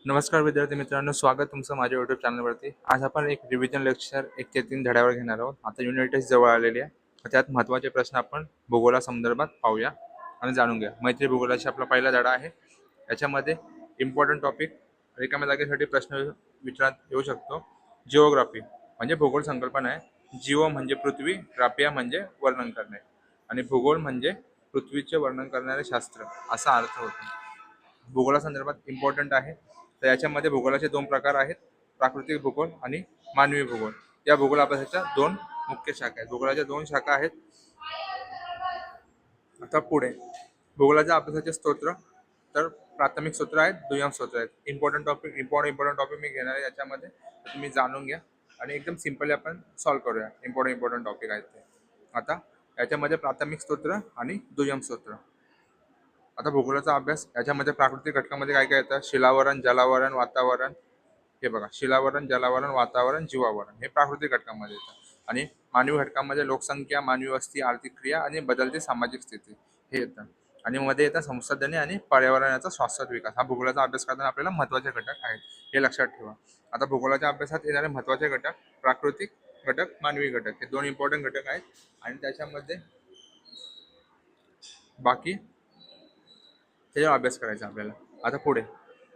नमस्कार विद्यार्थी मित्रांनो, स्वागत तुमचं माझ्या यूट्यूब चॅनलवरती. आज आपण एक रिव्हिजन लेक्चर 1 ते 3 धड्यावर घेणार आहोत. आता युनिट टेस्ट जवळ आलेली आहे. त्यात महत्त्वाचे प्रश्न आपण भूगोलासंदर्भात पाहूया आणि जाणून घ्या. मैत्री भूगोलाचा आपला पहिला धडा आहे. याच्यामध्ये इम्पॉर्टंट टॉपिक रिकाम्या जागेसाठी प्रश्न विचारण्यात येऊ शकतो. जिओग्राफी म्हणजे भूगोल संकल्पना आहे. जिओ म्हणजे पृथ्वी, ग्राफिया म्हणजे वर्णन करणे आणि भूगोल म्हणजे पृथ्वीचे वर्णन करणारे शास्त्र असा अर्थ होतो. भूगोलासंदर्भात इम्पॉर्टंट आहे. तर याच्यामध्ये भूगोलाचे दोन प्रकार आहेत, प्राकृतिक भूगोल आणि मानवी भूगोल. या भूगोल अभ्यासाच्या दोन मुख्य शाखा आहेत. भूगोलाच्या दोन शाखा आहेत. आता पुढे भूगोलाच्या अभ्यासाचे स्तोत्र, तर प्राथमिक स्तोत्र आहेत, दुय्यम स्तोत्र आहेत. इम्पॉर्टंट टॉपिक मी घेणार आहे याच्यामध्ये, तर तुम्ही जाणून घ्या आणि एकदम सिम्पली आपण सॉल्व्ह करूया. इम्पॉर्टंट टॉपिक आहेत ते. आता याच्यामध्ये प्राथमिक स्तोत्र आणि दुय्यम स्तोत्र. आता भूगोलाचा अभ्यास याच्यामध्ये प्राकृतिक घटकामध्ये काय काय येतं? शिलावरण, जलावरण, वातावरण. हे बघा, शिलावरण, जलावरण, वातावरण, जीवावरण हे प्राकृतिक घटकामध्ये येतं. आणि मानवी घटकामध्ये लोकसंख्या, मानवी वस्ती, आर्थिक क्रिया आणि बदलती सामाजिक स्थिती हे येतं. आणि मध्ये येतं संसाधने आणि पर्यावरणाचा शाश्वत विकास. हा भूगोलाचा अभ्यास करताना आपल्याला महत्त्वाचे घटक आहेत, हे लक्षात ठेवा. आता भूगोलाच्या अभ्यासात येणारे महत्त्वाचे घटक, प्राकृतिक घटक, मानवी घटक हे दोन इम्पॉर्टंट घटक आहेत. आणि त्याच्यामध्ये बाकी त्याच्यावर अभ्यास करायचा आपल्याला. आता पुढे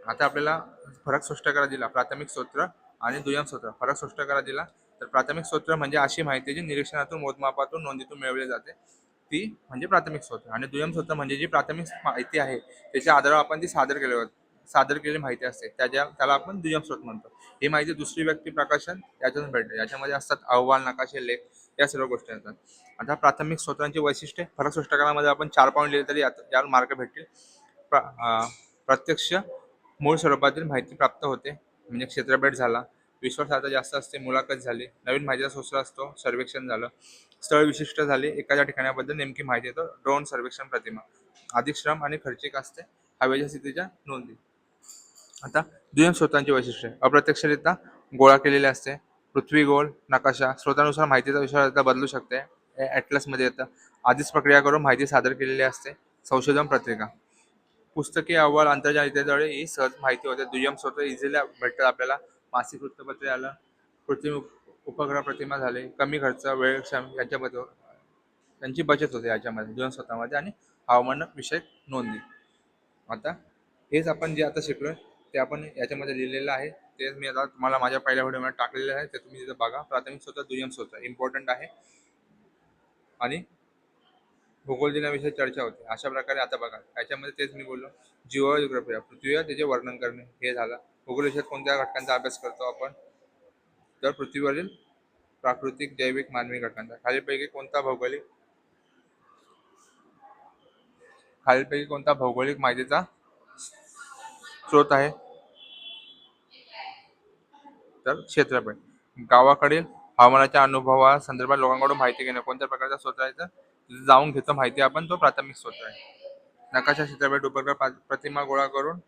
आपल्याला फरक स्पष्ट करा दिला, प्राथमिक स्तोत्र आणि दुय्यम स्तोत्र. फरक स्पष्ट करा दिला तर प्राथमिक स्तोत्र म्हणजे अशी माहिती जी निरीक्षणातून, मोजमापातून, नोंदीतून मिळवली जाते, ती म्हणजे प्राथमिक स्तोत्र. आणि दुय्यम स्तोत्र म्हणजे जी प्राथमिक माहिती आहे त्याच्या आधारावर आपण ती सादर केलेली माहिती असते, त्याला आपण दुय्यम स्रोत म्हणतो. ही माहिती दुसरी व्यक्ती, प्रकाशन याच्यातून भेटते. याच्यामध्ये असतात अहवाल, नकाशे, लेख, या सर्व गोष्टी असतात. आता प्राथमिक स्रोतांची वैशिष्ट्ये, फरक स्पष्टकरणामध्ये आपण 4 पॉईंट लिहिले तरी यावर मार्क भेटतील. प्रत्यक्ष मूळ स्वरूपातील माहिती प्राप्त होते, म्हणजे क्षेत्रभेट झाला, विश्वासार्हता जास्त असते, मुलाखत झाली, नवीन माहितीचा सोर्स असतो, सर्वेक्षण झालं, स्थळ विशिष्ट झाले, एखाद्या ठिकाणाबद्दल नेमकी माहिती येतो, ड्रोन सर्वेक्षण, प्रतिमा. अधिक श्रम आणि खर्चिक असते, हवेच्या स्थितीच्या नोंदी. आता दुय्यम स्रोतांची वैशिष्ट्ये, अप्रत्यक्षरित्या गोळा केलेले असते, पृथ्वी गोल, नकाशा, स्रोतानुसार माहितीचा विश्वासार्हता बदलू शकते, ॲटलसमध्ये येतं, आधीच प्रक्रिया करून माहिती सादर केलेली असते, संशोधन पत्रिका, पुस्तके, अहवाल, आंतरजाल इत्यादीद्वारे ही सहज माहिती होते. दुय्यम स्रोत इझिली भेटतात आपल्याला. मासिक वृत्तपत्रे आलं, कृत्रिम उपग्रह प्रतिमा झाले, कमी खर्च, वेळ, श्रम याच्यामध्ये त्यांची बचत होते याच्यामध्ये दुय्यम स्रोतामध्ये. आणि हवामान विषयक नोंदी. आता हेच आपण जे आता शिकलोय ते आपण याच्यामध्ये लिहिलेलं आहे. तेच मी आता तुम्हाला माझ्या पहिल्या व्हिडिओमध्ये टाकलेलं आहे, ते तुम्ही तिथं बघा. प्राथमिक स्रोत, दुय्यम स्रोत इम्पॉर्टंट आहे. आणि भूगोल दिनाविषयी चर्चा होते. अशा प्रकारे आता बघा, याच्यामध्ये तेच मी बोललो, जिओग्राफी पृथ्वी त्याचे वर्णन करणे हे झालं. भूगोल विषयात कोणत्या घटकांचा अभ्यास करतो आपण? तर पृथ्वीवरील प्राकृतिक, जैविक, मानवी घटकांचा. खालीलपैकी कोणता भौगोलिक माहितीचा स्रोत आहे? तर क्षेत्रफळ. गावाकडील हवामानाच्या अनुभवा संदर्भात लोकांकडून माहिती घेणे कोणत्या प्रकारचा स्रोत आहे? तर तिथे जाऊन घेतो माहिती आपण, तो प्राथमिक स्रोत आहे. नकाशा, चित्रपट, उपग्रह, प्रतिमा गोळा करून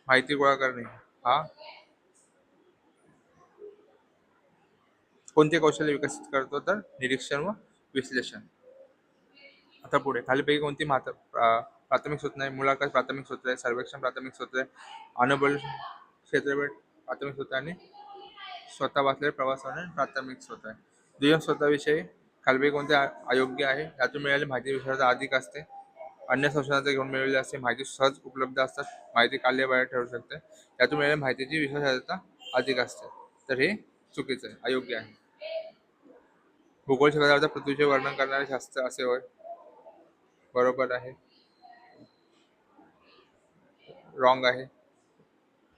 माहिती गोळा करणे हा कोणते कौशल्य विकसित करतो? तर निरीक्षण व विश्लेषण. आता पुढे खालीपैकी कोणती प्राथमिक सूत्र आहे? मुलाखत प्राथमिक सूत्र आहे, सर्वेक्षण प्राथमिक सूत्र आहे, अनुभव, क्षेत्रभेट प्राथमिक सूत्र आणि स्वतः वाचलेले प्रवास प्राथमिक सूत्र आहे. दुय्यम स्वतःविषयी खालीपैकी कोणते अयोग्य आहे? यातून मिळालेली माहिती विश्वासार्हता अधिक असते, अन्य संशोधनाचे घेऊन मिळवलेली असते, माहिती सहज उपलब्ध असतात, माहिती काढल्याबाहेर ठरू शकते, त्यातून मिळालेली माहितीची विश्वासार्हता अधिक असते. तर हे चुकीचं आहे, अयोग्य आहे. भूगोल शिकवता पृथ्वीचे वर्णन करणारे शास्त्र असे होय, बरोबर आहे. रॉंग आहे.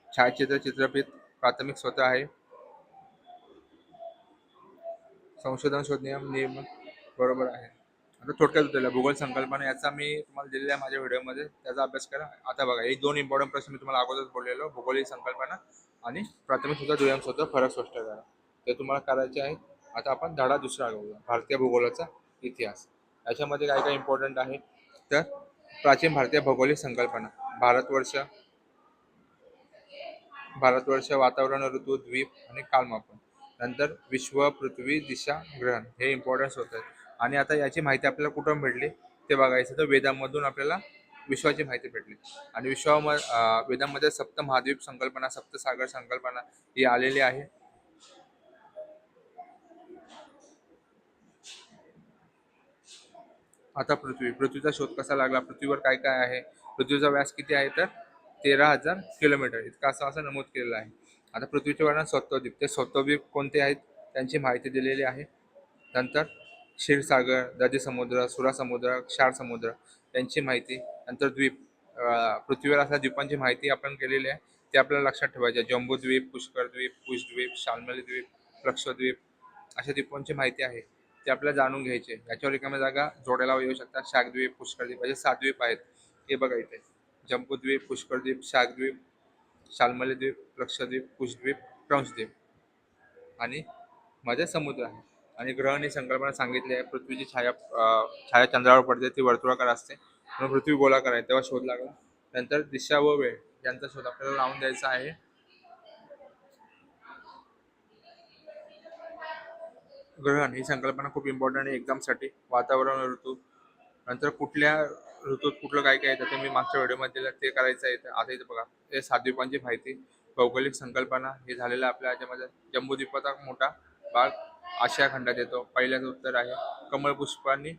छायाचित्र, चित्रफित प्राथमिक स्रोत आहे. संशोधन, शोध, नियम बरोबर आहे. आता थोडक्यात दिलं भूगोल संकल्पना, याचा मी तुम्हाला दिलेला आहे माझ्या व्हिडिओमध्ये, त्याचा अभ्यास करा. आता बघा, हे दोन इम्पॉर्टंट प्रश्न मी तुम्हाला अगोदरच बोललेलो, भूगोलिक संकल्पना आणि प्राथमिक सूत्र, दुय्यम सूत्र फरक स्पष्ट करा, ते तुम्हाला करायचे आहे. आता आपण धडा दुसरा घेऊया, भारतीय भूगोलाचा इतिहास. याच्यामध्ये काय काय इम्पॉर्टंट आहे? तर प्राचीन भारतीय भौगोलिक संकल्पना, भारतवर्ष, वातावरण, ऋतू, द्वीप आणि कालमापन. नंतर विश्व, पृथ्वी, दिशा, ग्रहण हे इम्पॉर्टन्स होत आहेत. आणि आता याची माहिती आपल्याला कुठून भेटली ते बघायचं. तर वेदांमधून आपल्याला विश्वाची माहिती भेटली. आणि विश्वामध्ये वेदांमध्ये सप्त महाद्वीप संकल्पना, सप्तसागर संकल्पना ही आलेली आहे. आता पृथ्वीचा शोध कसा लागला, पृथ्वीवर काय काय आहे, पृथ्वीचा व्यास किती आहे तर 13,000 किलोमीटर इतका असं नमूद केलेलं आहे. आता पृथ्वीचे वर्णन स्वत्वद्वीप, ते स्वत्वद्वीप कोणते आहेत त्यांची माहिती दिलेली आहे. नंतर क्षीरसागर, दधी समुद्र, सुरा समुद्र, क्षार समुद्र त्यांची माहिती. नंतर द्वीप, पृथ्वीवर असल्या द्वीपांची माहिती आपण केलेली आहे, ते आपल्याला लक्षात ठेवायचे. जम्बूद्वीप, पुष्कर द्वीप, कुशद्वीप, शाल्मली द्वीप, लक्षद्वीप अशा द्वीपांची माहिती आहे, ते आपल्याला जाणून घ्यायचे. याच्यावर रिकाम्या जागा जोडायला येऊ शकतात. शाकद्वीप, पुष्करद्वीप असे 7 द्वीप आहेत. हे बघा इथे जम्बूद्वीप, पुष्करद्वीप, शाकद्वीप, शाल्मली द्वीप, लक्षद्वीप, कुशद्वीप, क्रंशद्वीप आणि मध्ये समुद्र आहे. आणि ग्रह आणि संकल्पना सांगितली आहे. पृथ्वीची छाया चंद्रावर पडते, ती वर्तुळाकार असते, म्हणून पृथ्वी गोलाकार आहे. तेव्हा शोध लागला. नंतर दिशा व वेळ यांचा शोध आपल्याला लावून द्यायचा आहे. ग्रहण ही संकल्पना खूप इम्पॉर्टंट आहे एक्झामसाठी. वातावरण, ऋतू, नंतर कुठल्या ऋतूत कुठलं काय काय येतं ते मी मागच्या व्हिडिओमध्ये दिलं, ते करायचं आहे. आता इथे बघा, हे 7 द्वीपांची माहिती, भौगोलिक संकल्पना हे झालेलं आपल्या याच्यामध्ये. जम्बूद्वीपाचा मोठा भाग आशिया खंडात येतो. पहिल्याचं उत्तर आहे. कमळपुष्पांनी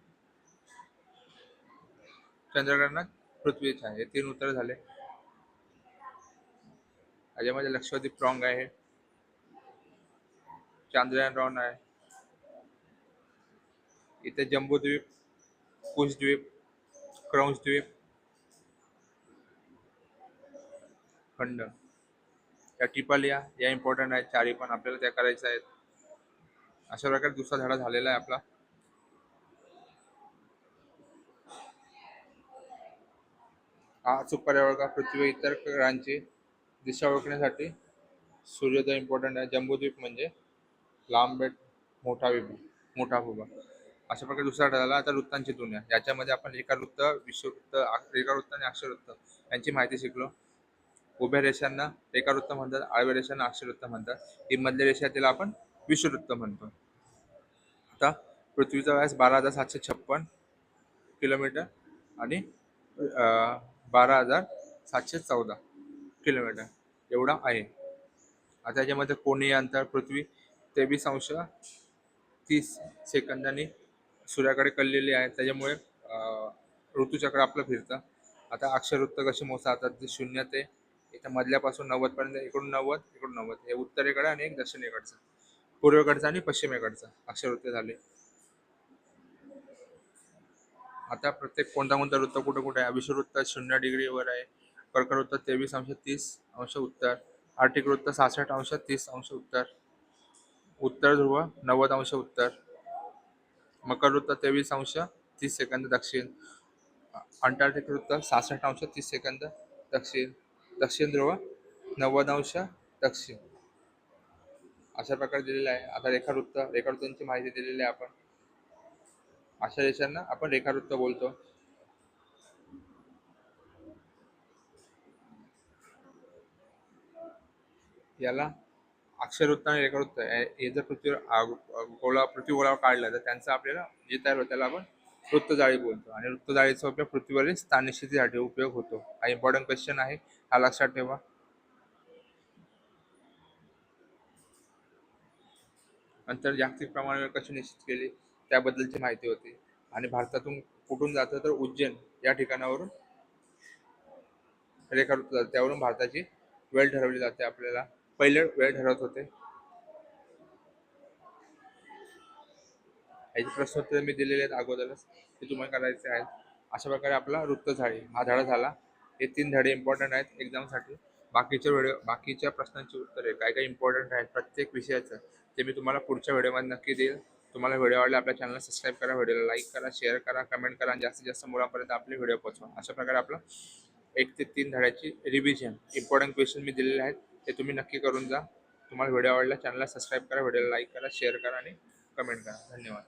चंद्रग्रहणात पृथ्वीचे आहे. हे 3 उत्तर झाले. याच्यामध्ये लक्षद्वीप रॉंग आहे, चांद्रयान रॉंग आहे. इथे जम्बूद्वीप, कुशद्वीप, क्रंशद्वीप खंड, त्या टिपल या इम्पॉर्टंट आहेत. 4 पण आपल्याला त्या करायच्या आहेत. अशा प्रकारे दुसरा धडा झालेला आहे आपला. हा अचूक पर्याय ओळखा. पृथ्वी इतर ग्रहांची दिशा ओळखण्यासाठी सूर्योदय इम्पॉर्टंट आहे. जम्बूद्वीप म्हणजे लांब बेट, मोठा भूभाग. अशा प्रकारे दुसरा ठरला. आता वृत्तांची दुनिया, याच्यामध्ये आपण रेखावृत्त, विषुवृत्त, रेखावृत्त आणि अक्षरवृत्त यांची माहिती शिकलो. उभ्या रेषांना रेखावृत्त म्हणतात, आडव्या रेषांना अक्षरवृत्त म्हणतात. ही मधल्या रेषा तिला आपण विषुवृत्त म्हणतो. आता पृथ्वीचा व्यास 12,756 किलोमीटर आणि 12,714 किलोमीटर एवढा आहे. आता याच्यामध्ये कोणीय अंतर, पृथ्वी 23°30 सूर्याकडे कललेली आहे, त्याच्यामुळे ऋतुचक्र आपलं फिरतं. आता अक्षरवृत्त कशी मोजतात, ते 0 ते इथं मधल्यापासून 90 पर्यंत, इकडून 90 इकडून 90, हे उत्तरेकडे आणि एक दक्षिणेकडचं, पूर्वेकडचं आणि पश्चिमेकडचं अक्षरवृत्त झाले. आता प्रत्येक कोणता वृत्त कुठे कुठे आहे. विषुववृत्त 0°वर आहे, कर्कवृत्त 23°30 उत्तर, आर्टिक वृत्त 66°30 उत्तर, उत्तर ध्रुव 90° उत्तर, मकर वृत्त 23°30 दक्षिण, अंटार्क्टिक वृत्त 66°30 दक्षिण, दक्षिण ध्रुव 90° दक्षिण. अशा प्रकारे दिलेलं आहे. आता रेखावृत्तांची माहिती दिलेली आहे आपण. अशा रेषांना आपण रेखावृत्त बोलतो. याला अक्षरवृत्त आणि रेखावृत्त हे जर पृथ्वी गोलावर काढलं तर त्यांचं आपल्याला जे तयार होतं त्याला आपण वृत्तजाळी बोलतो. आणि वृत्तजाळीचा उपयोग पृथ्वीवरील स्थाननिश्चितीसाठी उपयोग होतो. हा इम्पॉर्टंट क्वेश्चन आहे, हा लक्षात ठेवा. नंतर जागतिक प्रमाणावर कशी निश्चित केली त्याबद्दलची माहिती होती. आणि भारतातून कुठून जातं तर उज्जैन या ठिकाणावरून रेखावृत्त जातं, त्यावरून भारताची वेळ ठरवली जाते. आपल्याला पहिले वेळ ठरवत होते. याचे प्रश्नोत्तर मी दिलेले आहेत अगोदरच, ते तुम्हाला करायचे आहेत. अशा प्रकारे आपला वृत्तझाळी हा धडा झाला. हे 3 धडे इम्पॉर्टंट आहेत एक्झामसाठी. बाकीच्या प्रश्नांची उत्तरे काय काय इम्पॉर्टंट आहेत प्रत्येक विषयाचं, ते मी तुम्हाला पुढच्या व्हिडिओमध्ये नक्की देईल. तुम्हाला व्हिडिओ आवडला आपल्या चॅनलला सबस्क्राईब करा, व्हिडिओला लाईक करा, शेअर करा, कमेंट करा आणि जास्तीत जास्त मुलांपर्यंत आपले व्हिडिओ पोहोचवा. अशा प्रकारे आपलं 1 ते 3 धड्याची रिव्हिजन इम्पॉर्टंट क्वेश्चन मी दिलेले आहेत, ते तुम्ही नक्की करून जा. तुम्हाला व्हिडिओ आवडला चॅनलला सबस्क्राईब करा, व्हिडिओला लाईक करा, शेअर करा आणि कमेंट करा. धन्यवाद.